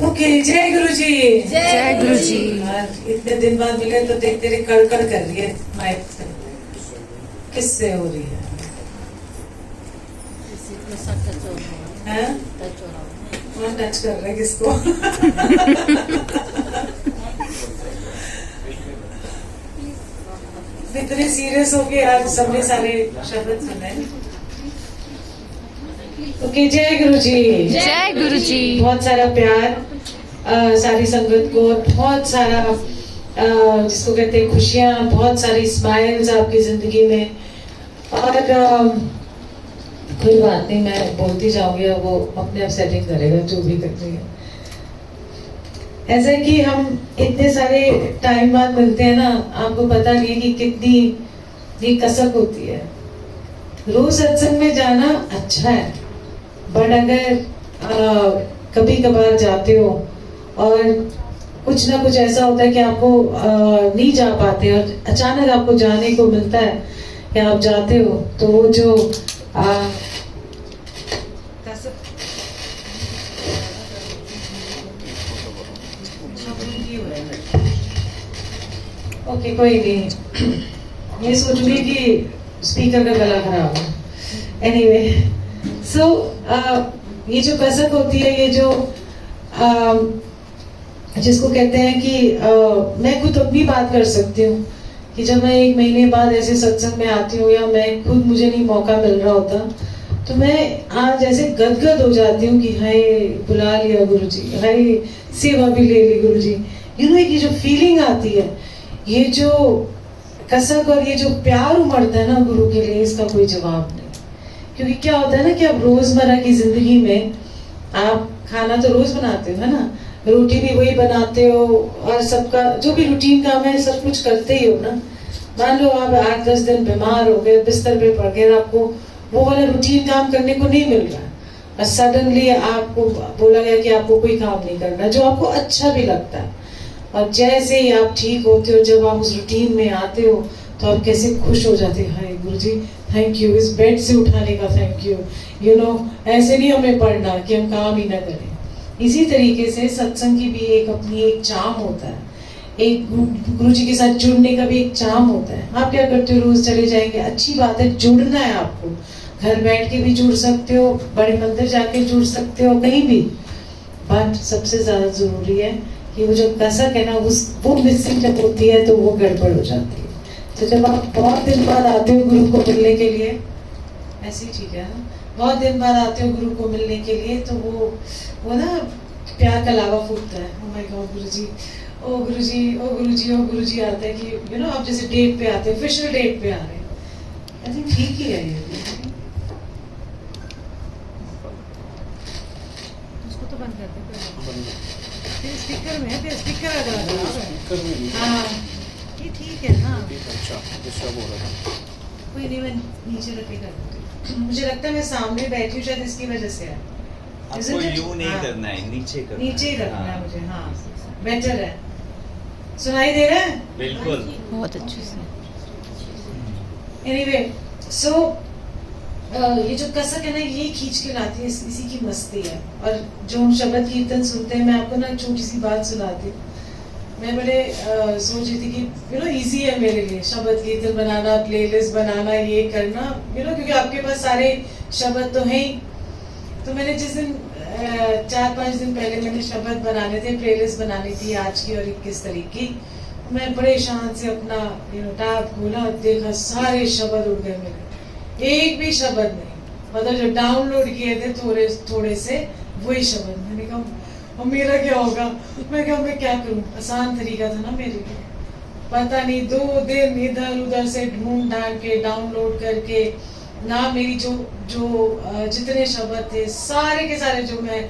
Okay, जय गुरु जी। जय गुरु जी। इतने दिन बाद मिले तो देख तेरे कड़कड़ कर रही है माइक से, किससे हो रही है? हैं? कौन टच कर रहा है किसको? इतने सीरियस हो गए आज सबने सारे शब्द सुने। ओके, जय गुरु जी। जय गुरु जी। बहुत सारा प्यार सारी संगत को, बहुत सारा जिसको कहते हैं खुशियाँ, बहुत सारी स्माइल्स आपकी जिंदगी में। और कोई बात नहीं, मैं बोलती जाऊंगी और वो अपने आप सेटिंग करेगा जो भी कर रही है। ऐसा है कि हम इतने सारे टाइम बाद मिलते हैं ना, आपको पता नहीं है कि कितनी ये कसक होती है। रोज सत्संग में जाना अच्छा है, बट अगर कभी कभार जाते हो और कुछ ना कुछ ऐसा होता है कि आपको नहीं जा पाते और अचानक आपको जाने को मिलता है या आप जाते हो, तो वो जो ओके, कोई नहीं, ये सोचूंगी कि स्पीकर का गला खराब है। एनीवे, सो ये जो कसक होती है, ये जो जिसको कहते हैं कि मैं खुद अपनी बात कर सकती हूँ कि जब मैं 1 महीने बाद ऐसे सत्संग में आती हूँ या मैं खुद मुझे नहीं मौका मिल रहा होता, तो मैं आज ऐसे गदगद हो जाती हूँ कि हाय बुला लिया गुरुजी, हाय सेवा भी ले ली गुरुजी। यू नो, ये जो फीलिंग आती है, ये जो कसक और ये जो प्यार उमड़ता है ना गुरु के लिए, इसका कोई जवाब नहीं। क्योंकि क्या होता है ना कि आप रोजमर्रा की जिंदगी में आप खाना तो रोज बनाते हो, है ना, रोटी भी वही बनाते हो और सबका जो भी रूटीन काम है सब कुछ करते ही हो ना। मान लो आप 8-10 दिन बीमार हो गए, बिस्तर पे पड़ गए, आपको वो वाला रूटीन काम करने को नहीं मिल रहा और सडनली आपको बोला गया कि आपको कोई काम नहीं करना जो आपको अच्छा भी लगता है। और जैसे ही आप ठीक होते हो, जब आप उस रूटीन में आते हो, तो आप कैसे खुश हो जाते हैं, हाय गुरुजी थैंक यू, इस बेड से उठाने का थैंक यू। यू नो, ऐसे नहीं हमें पढ़ना कि हम काम ही ना करें। इसी तरीके से सत्संग की भी एक अपनी एक चाम होता है, एक गुरुजी के साथ जुड़ने का भी एक चाम होता है। आप क्या करते हो, रोज चले जाएंगे, अच्छी बात है, जुड़ना है आपको, घर बैठ के भी जुड़ सकते हो, बड़े मंदिर जाके जुड़ सकते हो, कहीं भी। बट सबसे ज्यादा जरूरी है कि वो जो कसक है ना, वो मिसिंग जब होती है तो वो गड़बड़ हो जाती है। तो जब आप बहुत दिन बाद आते हो गुरु को मिलने के लिए, ऐसे ही ठीक है ना, बहुत दिन बाद आते हो गुरु को मिलने के लिए, तो वो ना प्यार का लावा फूटता है। ओ माय गॉड गुरुजी, ओ गुरुजी, ओ गुरुजी, ओ गुरुजी आता है कि यू नो, आप जैसे डेट पे आते हैं, ऑफिशियल डेट पे आ रहे हैं। आई थिंक ठीक ही है ये। उसको तो बंद कर दे, स्पीकर में है, स्पीकर आ रहा है। हाँ, ये ठीक है ना। अच्छा, डिस्टर्ब हो रहा था। कोई नहीं, मैं नीचे रख के कर दूँगी। मुझे लगता है मैं सामने बैठी हूँ, शायद इसकी वजह से है। आपको यूं नहीं करना है, नीचे करना है। नीचे ही रखना है मुझे, हाँ बेटर है। सुनाई दे रहा है? बिल्कुल, बहुत अच्छे से। एनीवे, सो ये जो कसक है ना, ये खींच के लाती है, इसी की मस्ती है। और जो हम शब्द कीर्तन सुनते हैं, मैं आपको ना छोटी सी बात सुनाती हूँ। मैं बड़े सोच रही थी कि यू नो इजी है मेरे लिए शब्द कीर्तन बनाना, प्लेलिस्ट बनाना, ये करना, यू नो, क्योंकि आपके पास सारे शब्द तो हैं ही। तो मैंने जिस दिन 4-5 दिन पहले मैंने शब्द बनाने थे, प्लेलिस्ट बनानी थी आज की और 21 तारीख की। मैं बड़े शांत से अपना यू नो टैब खोला, देखा सारे शब्द उड़ गए मेरे, एक भी शब्द नहीं, मतलब जो डाउनलोड किए थे थोड़े से वही शब्द। मैंने कहा और मेरा क्या होगा, मैं कहा मैं क्या करूं, आसान तरीका था ना मेरे लिए। पता नहीं 2 दिन इधर उधर से ढूंढ ढांड के डाउनलोड करके ना, मेरी जो जितने शब्द थे सारे के सारे, जो मैं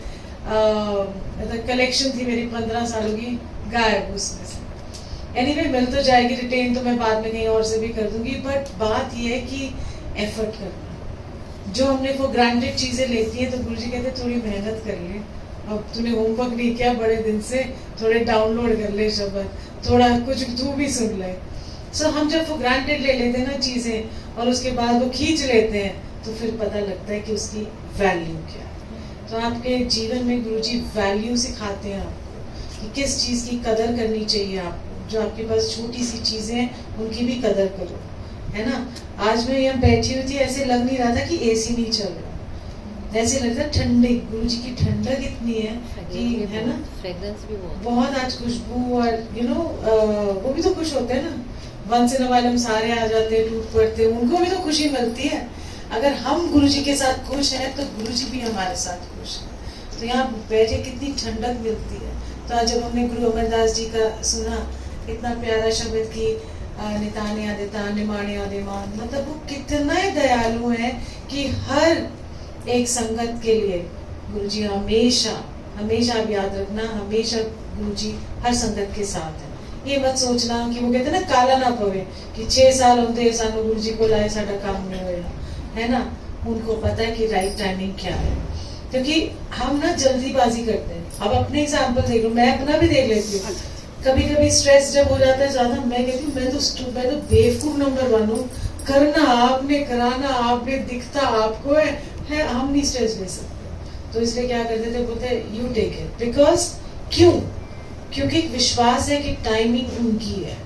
मतलब कलेक्शन थी मेरी 15 सालों की, गायब उसमें से। एनीवे, मिल तो जाएगी, रिटेन तो मैं बाद में कहीं और से भी कर दूंगी। बट बात यह है कि एफर्ट करना, जो हमने वो ग्रांटेड चीजें लेती हैं, तो गुरुजी कहते थोड़ी मेहनत कर ले। अब तूने होमवर्क नहीं किया बड़े दिन से, थोड़े डाउनलोड कर ले शब्द, थोड़ा कुछ तू भी सुन ले। सो हम जब वो ग्रांटेड ले लेते हैं ना चीजें और उसके बाद वो खींच लेते हैं, तो फिर पता लगता है कि उसकी वैल्यू क्या है। तो आपके जीवन में गुरुजी वैल्यू सिखाते हैं आपको कि किस चीज़ की कदर करनी चाहिए आपको। जो आपके पास छोटी सी चीज़ें हैं उनकी भी कदर करो, है ना। आज मैं यहाँ बैठी हुई थी, ऐसे लग नहीं रहा था कि एसी नहीं चल रहा, ऐसे लगता ठंडी, गुरुजी की ठंडक इतनी है कि, है ना, फ्रेग्रेंस भी बहुत आज खुशबू। और यू नो वो भी तो खुश होते हैं ना, वंस इन अ व्हाइल हम सारे आ जाते हैं, टूट पड़ते हैं, उनको भी तो खुशी मिलती है। अगर हम गुरुजी के साथ खुश हैं तो गुरुजी भी हमारे साथ खुश है। तो यहाँ बैठे कितनी ठंडक मिलती है। तो आज जब हमने गुरु अमरदास जी का सुना, इतना प्यारा शब्द की निताने आदिता निमाणे आदिमान, मतलब वो कितना दयालु है कि हर एक संगत के लिए गुरुजी हमेशा हमेशा, आप याद रखना, हमेशा गुरुजी हर संगत के साथ है। ये मत सोचना कि वो कहते ना काला ना पवे कि 6 साल होते सानू गुरुजी को लाए साडा काम नहीं होएगा, है ना। उनको पता है कि राइट टाइमिंग क्या है, क्योंकि हम ना जल्दीबाजी करते हैं। अब अपने एग्जाम्पल देख लो, मैं अपना भी देख लेती हूँ। कभी कभी स्ट्रेस जब हो जाता है ज्यादा, मैं कहती हूँ मैं तो बेवकूफ नंबर 1 हूँ। करना आपने, कराना आपने, दिखता आपको है, हम नहीं स्ट्रेस ले सकते। तो इसलिए क्या करते थे, बोलते यू टेक इट, बिकॉज क्यों, क्योंकि एक विश्वास है कि टाइमिंग उनकी है।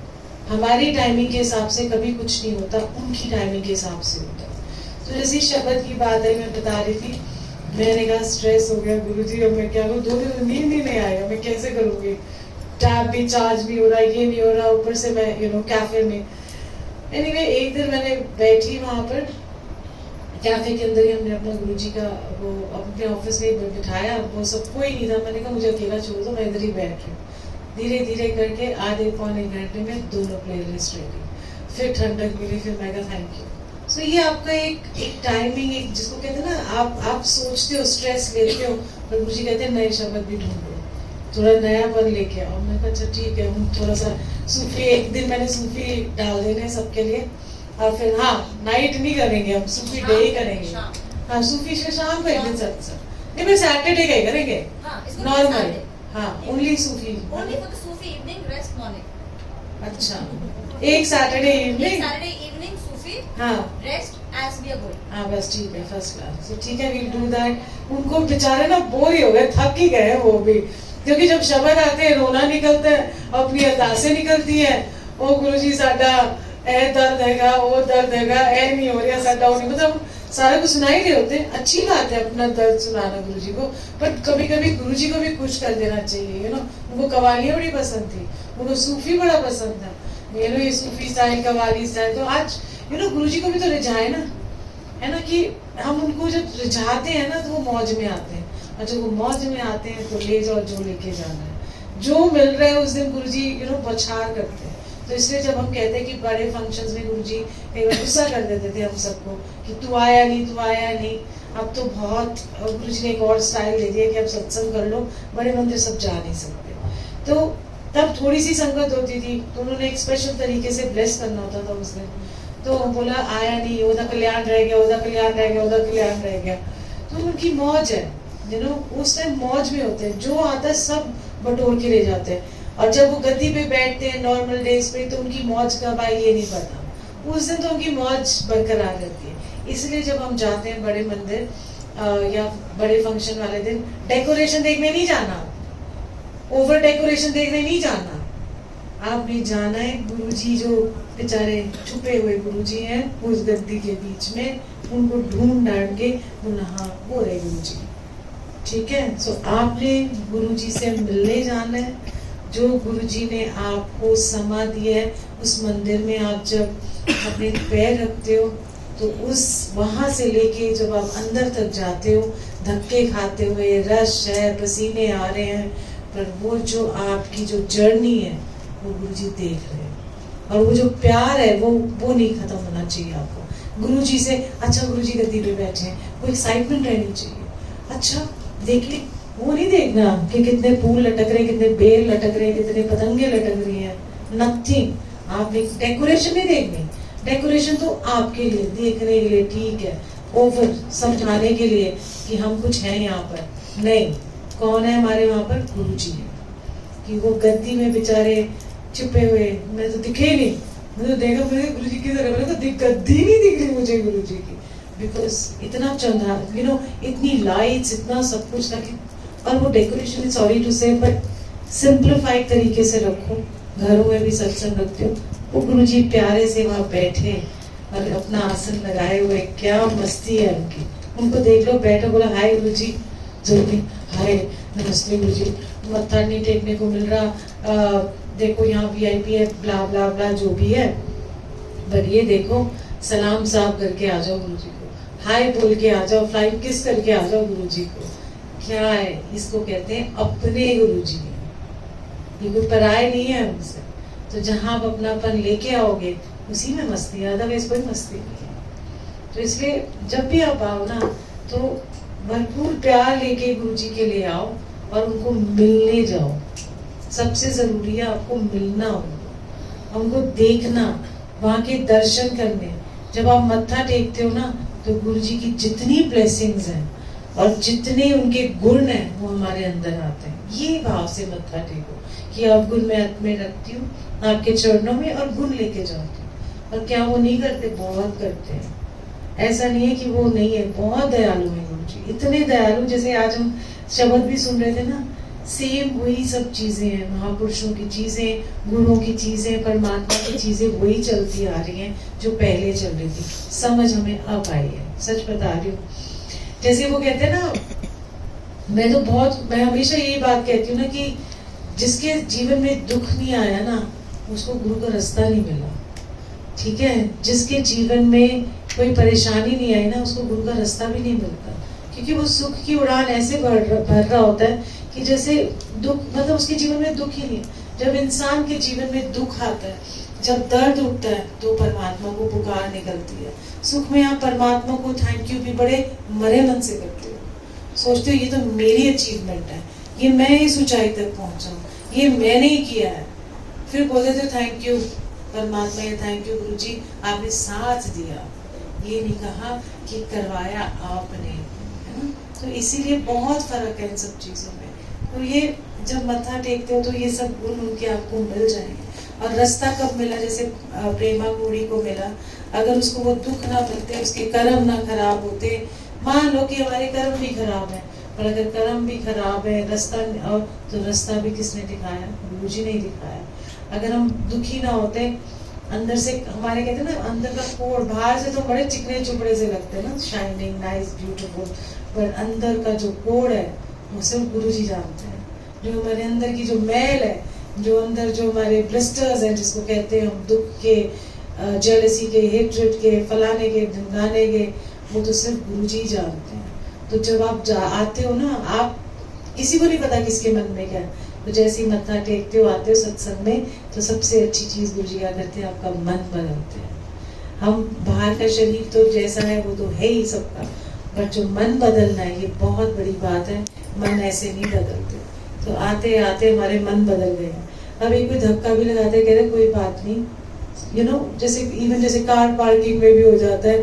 हमारी टाइमिंग के हिसाब से कभी कुछ नहीं होता, उनकी टाइमिंग के हिसाब से होता। तो जैसे शब्द की बात है, मैं बता रही थी, मैंने कहा स्ट्रेस हो गया गुरुजी, अब मैं क्या करूँ, 2 दिन नींद ही नहीं आएगा, मैं कैसे करूँगी, टैब भी चार्ज नहीं हो रहा, ये नहीं हो रहा, ऊपर से मैं कैफे में। एनीवे एक दिन मैंने बैठी वहाँ पर कैफे के अंदर ही, हमने अपना गुरुजी का वो अपने ऑफिस में बिठाया, वो सब कोई नहीं था। मैंने कहा मुझे अकेला छोड़ दो, मैं इधर ही बैठ रही हूँ। धीरे धीरे करके आधे पौने घंटे में दोनों प्लेलिस्ट रेडी, फिर ठंडक मिली, फिर मैं कहा थैंक यू। सो ये आपका एक टाइमिंग, एक जिसको कहते हैं ना, आप सोचते हो, स्ट्रेस लेते हो, पर गुरुजी कहते हैं नए शब्द भी ढूंढो, थोड़ा नयापन लेके आओ। मैं कहा अच्छा ठीक है, हम थोड़ा सा सूफी, एक दिन मैंने सूफी डाल देने सबके लिए, और फिर हाँ नाइट नहीं करेंगे हम, सूफी डे ही करेंगे। हाँ सूफी से शाम को एक दिन सत्संग, नहीं मैं सैटरडे का ही करेंगे नॉर्मल। हाँ ओनली सूफी, अच्छा एक सैटरडे इवनिंग सूफी, हाँ rest as we are going. हाँ बस ठीक है, फर्स्ट क्लास। तो ठीक है, वील डू दैट। उनको बेचारे ना बोर ही हो गए, थक ही गए वो भी, क्योंकि जब शब्द आते हैं रोना निकलता है, अपनी अरदासें निकलती है, ओ गुरुजी साडा ए दर्द हैगा, वो दर्द हैगा, ए नहीं हो रहा साडा, मतलब सारा कुछ सुना ही रहे होते। अच्छी बात है अपना दर्द सुनाना गुरुजी को, पर कभी कभी गुरुजी को भी खुश कर देना चाहिए, यू नो। उनको कवालियाँ बड़ी पसंद थी, उनको सूफी बड़ा पसंद था, ये सूफी स्टाइल, कवाली स्टाइल। तो आज गुरुजी को भी तो रिझाए ना, है ना, कि हम उनको जब रिझाते हैं ना तो वो मौज में आते हैं, और जब वो मौज में आते हैं तो ले जाओ जो लेके जाना है, जो मिल रहा है उस दिन गुरुजी बौछार करते हैं। तो इसलिए जब हम कहते हैं कि बड़े फंक्शंस में गुरुजी एक बार गुस्सा कर देते थे हम सबको कि तू आया नहीं। अब तो बहुत गुरुजी ने एक और स्टाइल दे दिया कि अब सत्संग कर लो, बड़े मंदिर सब जा नहीं सकते। तो तब थोड़ी सी संगत होती थी, तो उन्होंने एक स्पेशल तरीके से ब्लेस करना होता था उस दिन। तो बोला आया नहीं, ओदा कल्याण रह गया, ओदा कल्याण रह गया, ओदा कल्याण रह गया। तो उनकी मौज है, उस टाइम मौज में होते हैं, जो आता है सब बटोर के ले जाते हैं। और जब वो गद्दी पे बैठते हैं नॉर्मल डेज पे, तो उनकी मौज कब आई ये नहीं पता, उस दिन तो उनकी मौज बरकरार रहती है। इसलिए जब हम जाते हैं बड़े मंदिर या बड़े फंक्शन वाले दिन, डेकोरेशन देखने नहीं जाना, ओवर डेकोरेशन देखने नहीं जाना, आपने जाना है गुरुजी जो बेचारे छुपे हुए गुरुजी हैं उस गद्दी के बीच में, उनको ढूंढ डांट के बोला हाँ वो रहे गुरुजी, ठीक है। सो आपने गुरुजी से मिलने जाना है, जो गुरुजी ने आपको समा दिया है उस मंदिर में। आप जब अपने पैर रखते हो तो उस वहां से लेके जब आप अंदर तक जाते हो, धक्के खाते हुए, रश है, पसीने आ रहे हैं, पर वो जो आपकी जो जर्नी है वो गुरुजी देख रहे हैं, और वो जो प्यार है वो नहीं खत्म होना चाहिए आपको गुरुजी से। अच्छा गुरुजी गद्दी पे बैठे हैं, वो एक्साइटमेंट रहनी चाहिए। अच्छा देखिए, वो नहीं देखना कि कितने फूल लटक रहे, कितने बेल लटक रहे, कितने पतंगे लटक रही हैं, नथिंग। आपने डेकोरेशन नहीं देखनी, डेकोरेशन तो आपके लिए देखने के लिए ठीक है, ओवर समझाने के लिए कि हम कुछ हैं यहाँ पर, नहीं। कौन है हमारे वहाँ पर? गुरुजी है। कि वो गद्दी में बेचारे छुपे हुए, मैं तो दिखे नहीं, मुझे देखा मुझे गुरुजी की तरह, मैंने तो गद्दी नहीं दिख रही मुझे गुरुजी की, बिकॉज इतना चंदा इतनी लाइट्स, इतना सब कुछ था कि, और वो डेकोरेशन, सॉरी टू से, बट सिंप्लीफाइड तरीके से रखो। घरों में भी सत्संग रखते हो, वो गुरुजी प्यारे से वहाँ बैठे और अपना आसन लगाए हुए, क्या मस्ती है उनकी। उनको देख लो, बैठो, बोला हाय गुरुजी, जल्दी हाय, नमस्ते गुरुजी, मत्था नहीं टेकने को मिल रहा, देखो यहाँ VIP है, ब्ला ब्ला ब्ला जो भी है, पर ये देखो सलाम साफ करके आ जाओ गुरुजी को, हाय बोल के आ जाओ, फ्लाइंग किस करके आ जाओ गुरुजी को। क्या है, इसको कहते हैं अपने गुरुजी, ये कोई पराये नहीं है हमसे। तो जहां आप अपनापन लेके आओगे उसी में मस्ती है, अदरवाइज कोई मस्ती नहीं है। तो इसलिए जब भी आप आओ ना, तो भरपूर प्यार लेके गुरुजी के लिए आओ और उनको मिलने जाओ। सबसे जरूरी है आपको मिलना, उनको देखना, वहां के दर्शन करने। जब आप मत्था टेकते हो ना, तो गुरुजी की जितनी ब्लेसिंग्स हैं और जितने उनके गुण हैं वो हमारे अंदर आते हैं। ये भाव से मत्था टेको कि अब गुण मैं में रखती हूँ आपके चरणों में और गुण लेके जाती हूँ। और क्या वो नहीं करते? बहुत करते हैं। ऐसा नहीं है कि वो नहीं है, बहुत दयालु है गुरुजी, इतने दयालु। जैसे आज हम शब्द भी सुन रहे थे ना, सेम वही सब चीजें हैं, महापुरुषों की चीजें, गुरुओं की चीजें, परमात्मा की चीजें वही चलती आ रही हैं जो पहले चल रही थी। समझ हमें अब आई है, सच बता रही हूँ। जैसे वो कहते हैं ना, मैं हमेशा यही बात कहती हूँ ना कि जिसके जीवन में दुख नहीं आया ना, उसको गुरु का रास्ता नहीं मिला। ठीक है, जिसके जीवन में कोई परेशानी नहीं आई ना, उसको गुरु का रास्ता भी नहीं मिलता, क्योंकि वो सुख की उड़ान ऐसे भर रहा होता है कि जैसे दुख, मतलब उसके जीवन में दुख ही नहीं। जब इंसान के जीवन में दुख आता है, जब दर्द उठता है, तो परमात्मा को पुकार निकलती है। सुख में आप परमात्मा को थैंक यू भी बड़े मरे मन से करते हो, सोचते हो ये तो मेरी अचीवमेंट है, ये मैं इस ऊंचाई तक पहुंचा हूँ, ये मैंने ही किया है। फिर बोलते थे थैंक यू परमात्मा, ये थैंक यू गुरुजी, आपने साथ दिया, ये नहीं कहा कि करवाया आपने, है ना। तो इसीलिए बहुत फर्क है इन सब चीजों में। तो ये जब मत्था टेकते हो तो ये सब गुण उनके आपको मिल जाएंगे। और रास्ता कब मिला? जैसे प्रेमा कुड़ी को मिला, अगर उसको वो दुख ना मिलते, उसके कर्म ना खराब होते, मान लो कि हमारे कर्म भी खराब है, पर अगर कर्म भी खराब है, रास्ता, और तो रास्ता भी किसने दिखाया? गुरुजी ने दिखाया। अगर हम दुखी ना होते, अंदर से, हमारे कहते हैं ना, अंदर का कोड, बाहर से तो बड़े चिकने चुपड़े से लगते हैं ना, शाइनिंग, नाइस, ब्यूटीफुल, पर अंदर का जो कोड है वो सिर्फ गुरुजी जानते हैं। जो हमारे अंदर की जो मैल है, जो अंदर जो हमारे ब्लिस्टर्स हैं, जिसको कहते हैं हम दुख के, जेलसी के, हेट्रेड के, फलाने के, ढंगाने के, वो तो सिर्फ गुरुजी जानते हैं। तो जब आप आते हो ना, आप किसी को नहीं पता किसके मन में क्या है, तो जैसे ही मत्था टेकते हो, आते हो सत्संग में, तो सबसे अच्छी चीज गुरुजी क्या करते हैं? आपका मन बदलते हैं। हम बाहर का शरीर तो जैसा है वो तो है ही सबका, बट जो मन बदलना है ये बहुत बड़ी बात है। मन ऐसे नहीं बदलते। तो आते आते हमारे मन बदल गए। अब एक कोई धक्का भी लगाते, कह रहे कोई बात नहीं, जैसे इवन जैसे कार पार्किंग में भी हो जाता है,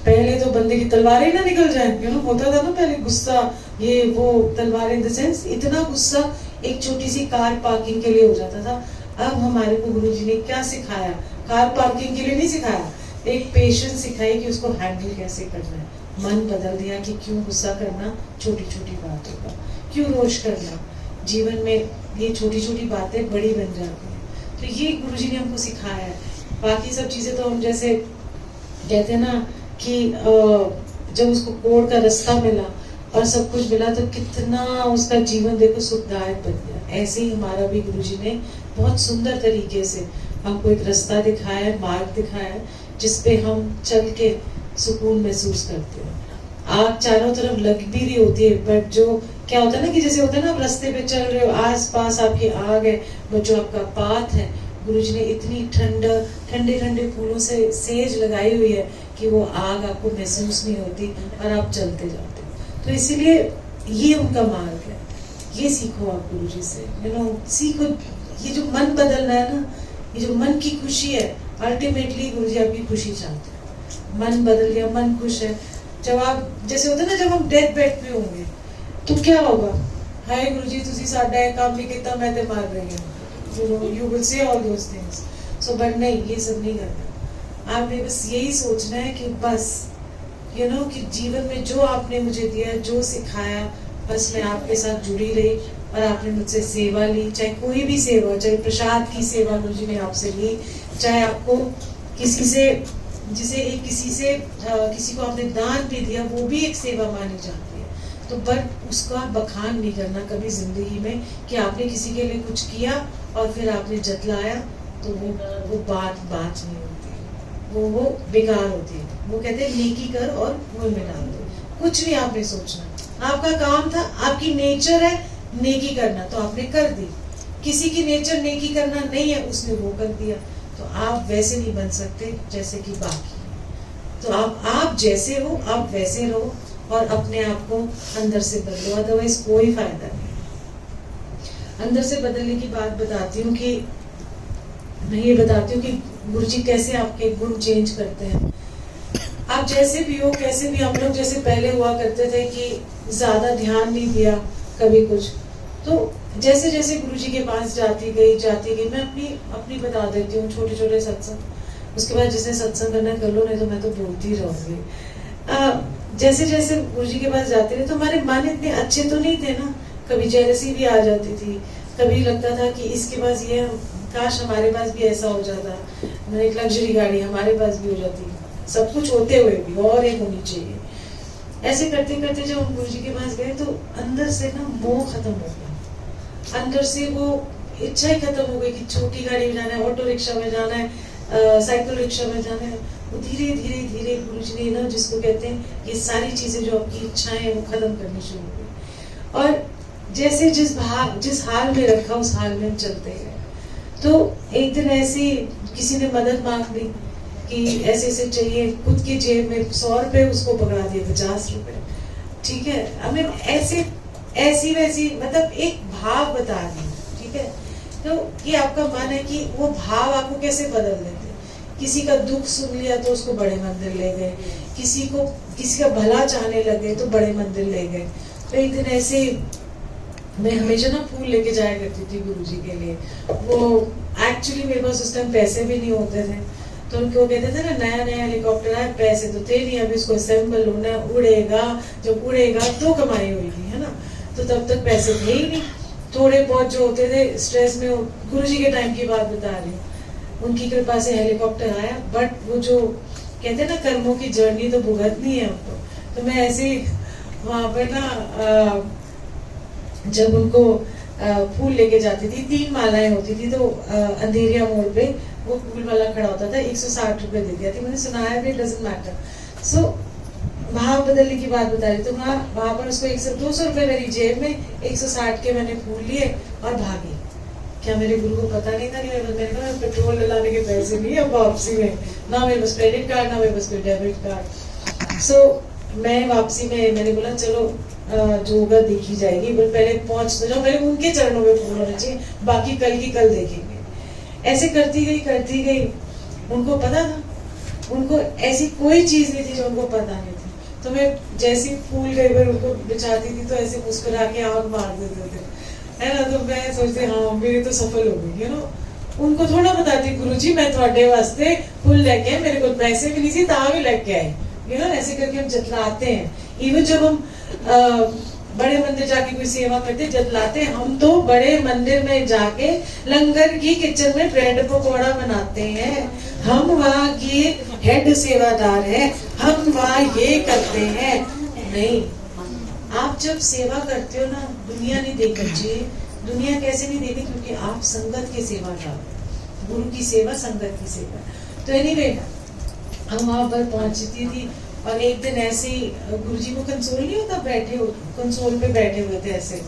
पहले तो बंदे की तलवारें ना निकल जाए, होता था ना पहले गुस्सा, ये वो तलवारें इन द सेंस, इतना गुस्सा एक छोटी सी कार पार्किंग के लिए हो जाता था। अब हमारे को गुरुजी ने क्या सिखाया? कार पार्किंग के लिए नहीं सिखाया, एक पेशेंस सिखाई कि उसको हैंडल कैसे करना है। मन बदल दिया कि क्यों गुस्सा करना छोटी छोटी बातों का, क्यों रोष करना, जीवन में ये छोटी छोटी बातें बड़ी बन जाती हैं। तो ये गुरुजी ने हमको सिखाया है। बाकी सब चीजें तो हम जैसे कहते हैं ना कि जब उसको कोड का रास्ता मिला और सब कुछ मिला, तो कितना उसका जीवन देखो सुखदायक बन गया। ऐसे ही हमारा भी गुरुजी ने बहुत सुंदर तरीके से हमको एक रास्ता दिखाया है, मार्ग दिखाया है, जिसपे हम चल के सुकून महसूस करते हैं। आग चारों तरफ लग भी रही होती है, बट जो क्या होता है ना कि जैसे होता है ना, आप रास्ते पे चल रहे हो, आस पास आपकी आग है, बट जो आपका पाथ है, गुरुजी ने इतनी ठंडे ठंडे फूलों से सेज लगाई हुई है कि वो आग आपको महसूस नहीं होती और आप चलते जाते हो। तो इसीलिए ये उनका मार्ग है, ये सीखो आप गुरुजी से, सीखो। ये जो मन बदलना है ना, ये जो मन की खुशी है, अल्टीमेटली गुरुजी आपकी खुशी चाहते हैं। मन बदल गया, मन खुश है। जब आप जैसे होता है ना, जब हम डेथ बेड पे होंगे तो क्या होगा? हाय गुरुजी तुसी साडा है काम नहीं किया, मैं ते मार रही हूँ, you will say all those things. So but नहीं, ये सब नहीं करना। आपने बस यही सोचना है कि बस कि जीवन में जो आपने मुझे दिया, जो सिखाया, बस मैं आपके साथ जुड़ी रही और आपने मुझसे सेवा ली, चाहे कोई भी सेवा, चाहे प्रसाद की सेवा गुरुजी ने आपसे ली, चाहे आपको किसी से किसी को आपने दान भी दिया, वो भी एक सेवा मानी जाती है। तो बट उसका बखान नहीं करना कभी जिंदगी में कि आपने किसी के लिए कुछ किया और फिर आपने जतलाया, तो वो बात नहीं होती, वो बेकार होती है। वो कहते हैं नेकी कर और मुंह में डाल दो, कुछ नहीं आपने सोचना। आपका काम था, आपकी नेचर है नेकी करना, तो आपने कर दी। किसी की नेचर नेकी करना नहीं है, उसने वो कर दिया। तो आप वैसे नहीं बन सकते जैसे कि बाकी। तो आप जैसे हो आप वैसे रहो और अपने आप को अंदर से बदलो, अदरवाइज कोई फायदा नहीं। अंदर से बदलने की बात बताती हूँ कि मैं ये बताती हूँ कि गुरुजी कैसे आपके गुण चेंज करते हैं। आप जैसे भी हो, कैसे भी, हम लोग जैसे पहले हुआ करते थे कि ज्यादा ध्यान नहीं दिया कभी कुछ, तो जैसे जैसे गुरुजी के पास जाती गई, मैं अपनी बता देती हूँ, छोटे छोटे सत्संग। उसके बाद जिसने सत्संग करना कर लो, नहीं तो मैं तो बोलती रहूंगी। जैसे जैसे गुरुजी के पास जाते रहे तो हमारे मन इतने अच्छे तो नहीं थे ना, कभी जेलसी भी आ जाती थी, कभी लगता था कि इसके पास ये, काश हमारे पास भी ऐसा हो जाता, मतलब एक लग्जरी गाड़ी हमारे पास भी हो जाती, सब कुछ होते हुए भी और एक होनी चाहिए। ऐसे करते करते जब हम गुरुजी के पास गए तो अंदर से ना मोह खत्म हो गया, अंदर से वो इच्छा ही खत्म हो गई कि छोटी गाड़ी में जाना है, ऑटो रिक्शा में जाना है, साइकिल रिक्शा में जाना है। वो धीरे धीरे धीरे गुरुजी ने ना, जिसको कहते हैं ये सारी चीजें जो आपकी इच्छाएं हैं वो खत्म करनी शुरू हो गई। और जैसे जिस हाल में रखा उस हाल में हम चलते गए। तो एक दिन ऐसी किसी ने मदद मांग ली कि ऐसे चाहिए, खुद की जेब में 100 रुपए, उसको पकड़ा दिए 50 रुपए। ठीक है, हमें ऐसी वैसी मतलब एक भाव बता दी। ठीक है, तो ये आपका मन है कि वो भाव आपको कैसे बदल देते। किसी का दुख सुन लिया तो उसको बड़े मंदिर ले गए, किसी का भला चाहने लगे तो बड़े मंदिर ले गए। तो एक दिन ऐसे मैं हमेशा ना फूल लेके जाया करती थी गुरुजी के लिए। वो एक्चुअली मेरे पास उस टाइम पैसे भी नहीं होते थे, तो उनको कहते थे ना, नया नया हेलीकॉप्टर आया, पैसे तो थे नहीं, अभी इसको असेंबल होना है, उड़ेगा, जब उड़ेगा तो कमाई होगी, है ना। तो तब तक पैसे थे ही नहीं, थोड़े बहुत जो होते थे स्ट्रेस में। गुरुजी के टाइम की बात बता रही हूँ, उनकी कृपा से हेलीकॉप्टर आया। बट वो जो कहते हैं ना, कर्मों की जर्नी तो भुगतनी है उनको। तो मैं ऐसे वहां पर ना जब उनको फूल लेके जाती थी, 3 मालाएं होती थी, तो अंधेरिया मोड़ पे वो फूल वाला खड़ा होता था, 160 रुपए दे दिया थी। मैंने सुनाया भी, डजंट मैटर। सो भाव बदलने की बात बता रही, तो वहां पर उसको 200 रुपए मेरी जेब में, 160 के मैंने फूल लिए और भागी। क्या मेरे गुरु को पता नहीं था? नहीं, मेरे को पेट्रोल डलाने के पैसे नहीं है वापसी में, ना मेरे पास क्रेडिट कार्ड, ना मेरे पास कोई डेबिट कार्ड। सो मैं वापसी में मैंने बोला चलो जो होगा देखी जाएगी, बट पहले पहुंच तो जाओ, पहले उनके चरणों में फूल होना चाहिए, बाकी कल की कल देखेंगे। ऐसे करती गई। उनको पता था, उनको ऐसी कोई चीज नहीं थी जो उनको पता नहीं थी। तो मैं जैसे फूल गई पर उनको बिछाती थी तो ऐसे मुस्कुरा के आंख मार देते थे, है ना। तो मैं सोचती हाँ मेरी तो सफल हो गई, यू नो। उनको थोड़ा बताती, गुरुजी मैं थोड़े वास्ते फूल लेके आए, मेरे को पैसे भी नहीं थी ता भी लेके आए, यू नो। ऐसे करके हम जतलाते हैं। इवन जब हम बड़े मंदिर जाके कोई सेवा करते जतलाते, हम तो बड़े मंदिर में जाके लंगर की किचन में ब्रेड पकौड़ा बनाते हैं, हम वहाँ की हेड सेवादार हैं, हम वहाँ ये करते हैं। नहीं, आप जब सेवा करते हो ना, दुनिया नहीं देखनी चाहिए। दुनिया कैसे नहीं देखी? क्योंकि आप संगत की सेवा कर, गुरु की सेवा, संगत की सेवा। तो एनीवे हम वहां पर पहुंचती थी और एक दिन ऐसे ही गुरुजी को कंसोल नहीं होता, कंसोल पे बैठे हुए थे ऐसे,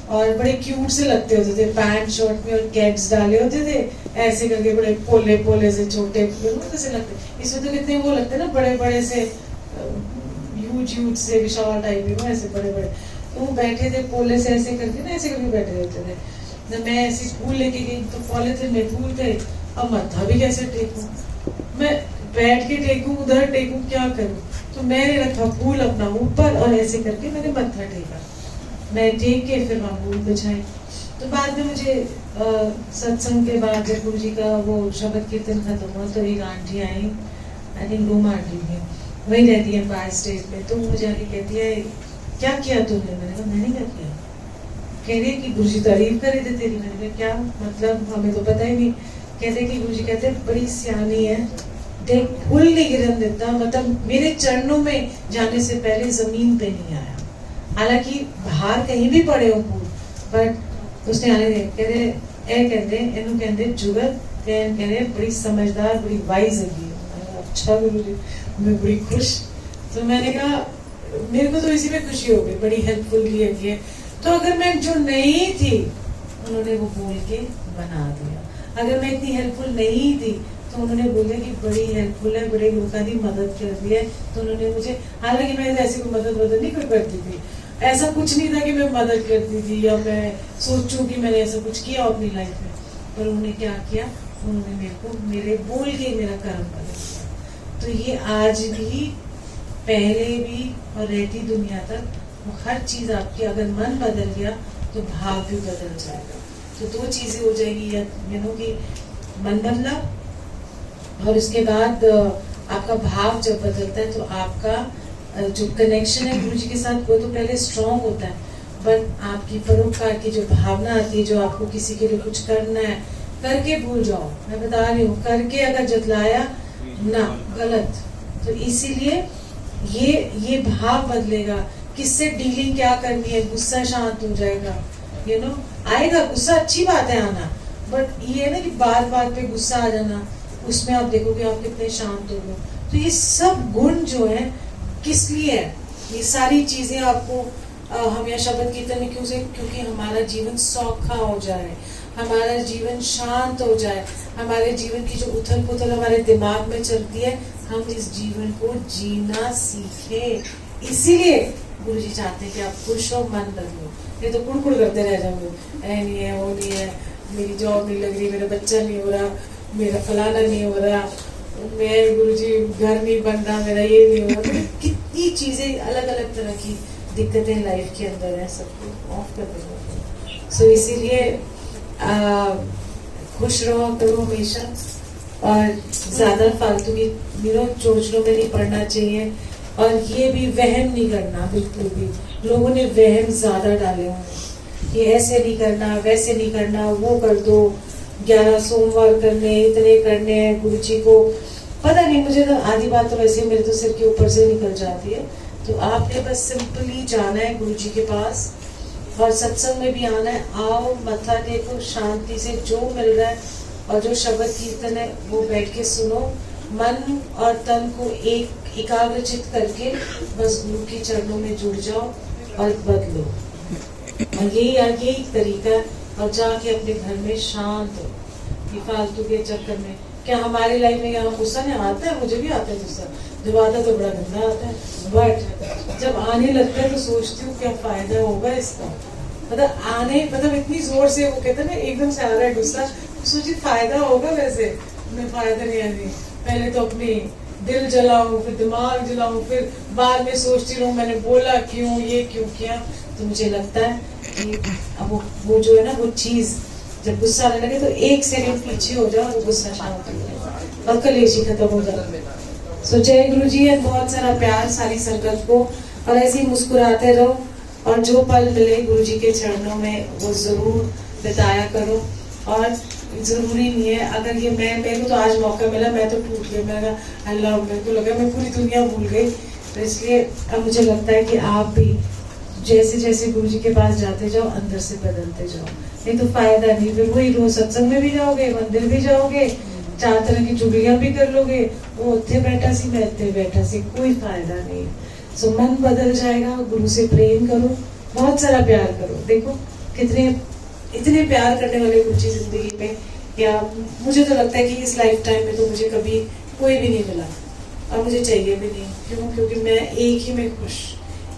और बड़े क्यूट से लगते होते थे, पैंट शर्ट में और कैप्स डाले होते थे, ऐसे करके बड़े पोले पोले से छोटे कैसे लगते। इसमें तो कितने वो लगते ना, बड़े बड़े से ह्यूज से विशाल टाइप में, ऐसे बड़े बड़े। तो वो बैठे थे पोले से ऐसे करके ना, ऐसे करके बैठे रहते थे। मैं ऐसे फूल लेके गई तो पॉलिथिन में फूल थे, अब मत्था भी कैसे टेकूं, मैं बैठ के टेकूं, उधर टेकूं, क्या करूं। तो मैंने रखा फूल अपना ऊपर और ऐसे करके मैंने मत्था टेका। मैं टेक के फिर वहां फूल बिछाई। तो बाद में मुझे सत्संग के बाद जब गुरु जी का वो शब्द कीर्तन खत्म हुआ तो एक aunty I, I think Ruma aunty थी, वही रहती है बाहर स्टेज पे, तो मुझे आके कहती है क्या किया तूने? मैंने कहा मैंने क्या किया। कह रही है कि गुरुजी तारीफ कर रहे थे तेरी। मैंने कहा क्या मतलब, हमें तो पता ही नहीं। कहते कि गुरुजी कहते बड़ी सियानी है, देख फूल नहीं गिरन देता, मतलब मेरे चरणों में जाने से पहले जमीन पे नहीं आया, हालांकि बाहर कहीं भी पड़े हो फूल, बट उसने आने दे। कहते ए कहते इन्हों कहते जुगत कहते बड़ी समझदार बड़ी वाइज है। अच्छा गुरुजी, मैं बड़ी खुश। तो मैंने कहा मेरे को तो इसी में खुशी हो गई, बड़ी हेल्पफुल भी है। तो अगर मैं जो नहीं थी उन्होंने वो बोल के बना दिया, अगर मैं इतनी हेल्पफुल नहीं थी तो उन्होंने बोला कि बड़ी हेल्पफुल है, बड़े लोगों की मदद कर दी है। तो उन्होंने मुझे, हालांकि मैं ऐसी कोई मदद नहीं कर करती थी, ऐसा कुछ नहीं था कि मैं मदद करती थी या मैं सोचूं कि मैंने ऐसा कुछ किया अपनी लाइफ में, पर उन्होंने क्या किया, उन्होंने मेरे को मेरे बोल के मेरा कर्म बदल दिया। तो ये आज भी, पहले भी और रहती दुनिया तक, वो हर चीज आपकी, अगर मन बदल गया तो भाव भी बदल जाएगा। तो दो चीजें हो जाएगी, यू नो कि मन बदला और इसके बाद आपका भाव जब बदलता है तो आपका जो कनेक्शन है गुरु जी के साथ वो तो पहले स्ट्रॉन्ग होता है, बट आपकी परोपकार की जो भावना आती है, जो आपको किसी के लिए कुछ करना है, करके भूल जाओ। मैं बता रही हूँ, करके अगर जतलाया ना, गलत। तो इसीलिए ये भाव बदलेगा। किससे डीलिंग क्या करनी है, गुस्सा शांत हो जाएगा, यू नो आएगा गुस्सा, अच्छी बात है आना, बट ये है ना कि बार बार पे गुस्सा आ जाना, उसमें आप देखोगे आप कितने शांत हो गए। तो ये सब गुण जो है किस लिए है, ये सारी चीजें आपको हम यहाँ शब्द कीर्तन में क्यों से, क्योंकि हमारा जीवन सौखा हो जाए, हमारा जीवन शांत हो जाए, हमारे जीवन की जो उथल पुथल हमारे दिमाग में चलती है, हम इस जीवन को जीना सीखे। इसीलिए गुरु जी चाहते हैं कि आप खुश हो, मन बदलो। ये तो कुड़कुड़ करते रह जाओगे, ऐ नहीं है, वो नहीं है, मेरी जॉब नहीं लग रही, मेरा बच्चा नहीं हो रहा, मेरा फलाना नहीं हो रहा, मैं गुरु जी घर नहीं बन रहा, मेरा ये नहीं हो रहा। तो कितनी चीजें अलग अलग तरह की दिक्कतें लाइफ के अंदर है, सबको ऑफ कर देना। सो इसीलिए खुश रहो करो हमेशा, और ज्यादा फालतू की चोचलों में नहीं पड़ना चाहिए, और ये भी वहम नहीं करना बिल्कुल भी। लोगों ने वहम ज्यादा डाले हुए हैं कि ऐसे नहीं करना, वैसे नहीं करना, वो कर दो, 11 सोमवार करने, इतने करने हैं गुरु जी को। पता नहीं, मुझे तो आधी बात तो वैसे मेरे तो सिर के ऊपर से निकल जाती है। तो आपने बस सिंपली जाना है गुरु जी के पास, और सत्संग में भी आना है। आओ, मत्था टेको, शांति से जो मिल रहा है और जो शब्द कीर्तन है वो बैठ के सुनो, मन और तन को एकाग्रचित करके बस गुरु के चरणों में जुड़ जाओ और बदलो। और यही तरीका है, और जाके अपने घर में शांत हो। ये फालतू के चक्कर में क्या हमारी लाइफ में यहाँ गुस्सा नहीं आता है, मुझे भी आता है गुस्सा, जब आता है तो बड़ा गंदा आता है, बट जब आने लगता है तो सोचती हूँ क्या फायदा होगा इसका। मतलब आने, मतलब इतनी जोर से वो कहते हैं ना, एकदम से आ रहा है गुस्सा, सोची फायदा होगा, वैसे मैं फायदा नहीं आनी। पहले तो अपनी दिल जलाऊं, फिर दिमाग जलाऊं, फिर बाद में सोचती रहूं मैंने बोला क्यों, ये क्यों किया। तो मुझे लगता है कि अब वो जो है ना, वो चीज जब गुस्सा आने लगे तो एक सेकंड पीछे हो जाओ, वो गुस्सा शांत हो जाए और कलेश ही खत्म हो जाए। सो जय गुरु जी है, बहुत सारा प्यार सारी संगत को, और ऐसे ही मुस्कुराते रहो, और जो पल मिले गुरु जी के चरणों में वो जरूर बिताया करो। और जरूरी नहीं है, अगर ये मेरे को तो आज मौका मिला, मैं तो टूट गई, मैंने अल्लाह, मेरे को लगा मैं पूरी दुनिया भूल गई। तो इसलिए अब मुझे लगता है कि आप भी जैसे जैसे गुरु जी के पास जाते जाओ, अंदर से बदलते जाओ, नहीं तो फायदा नहीं। फिर वही रोज सत्संग में भी जाओगे, मंदिर भी जाओगे, 4 तरह की चुगलियां भी कर लोगे, वो उत्थे बैठा सी, मैं इत्थे बैठा सी, कोई फायदा नहीं। सो मन बदल जाएगा, गुरु से प्रेम करो, बहुत सारा प्यार करो। देखो इतने प्यार करने वाले गुरु जी जिंदगी में, या मुझे तो लगता है कि इस लाइफ टाइम में तो मुझे कभी कोई भी नहीं मिला, और मुझे चाहिए भी नहीं। क्यों? क्योंकि मैं एक ही में खुश,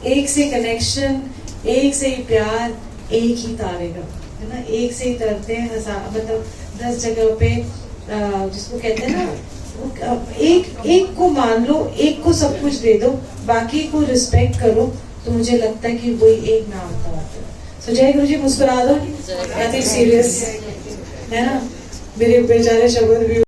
एक से कनेक्शन, एक से ही प्यार, एक ही तारेगा, है ना, एक से ही तरते हैं। मतलब 10 जगह पे जिसको कहते हैं ना, एक को मान लो, एक को सब कुछ दे दो, बाकी को रिस्पेक्ट करो, तो मुझे लगता है कि वही एक नाम का आता है। तो जय गुरु जी, मुस्कुरा दो, सीरियस है ना, मेरे बेचारे शब्द भी